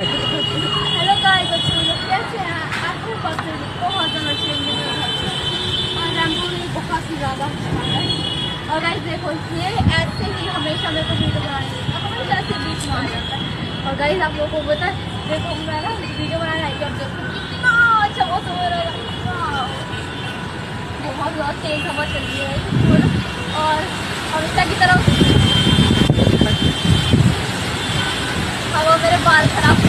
Hello guys, बच्चों लोग कैसे हैं? आपको पता है बहुत ज़्यादा चेंज और रंगोली बहुत ही ज़्यादा अच्छा है। और गाइस देखो, ये ऐसे ही हमेशा मेरे को वीडियो बनाने हमेशा ऐसे बीच में आ जाता है। और गाइस आप लोगों को पता है, देखो मैं ना वीडियो बनाने आई जब देखो कितना अच्छा मौसम हो रहा है, बहुत ज़्यादा तेज हवा चल रही है। और अमिता की तरफ हवा मेरे बाल खराब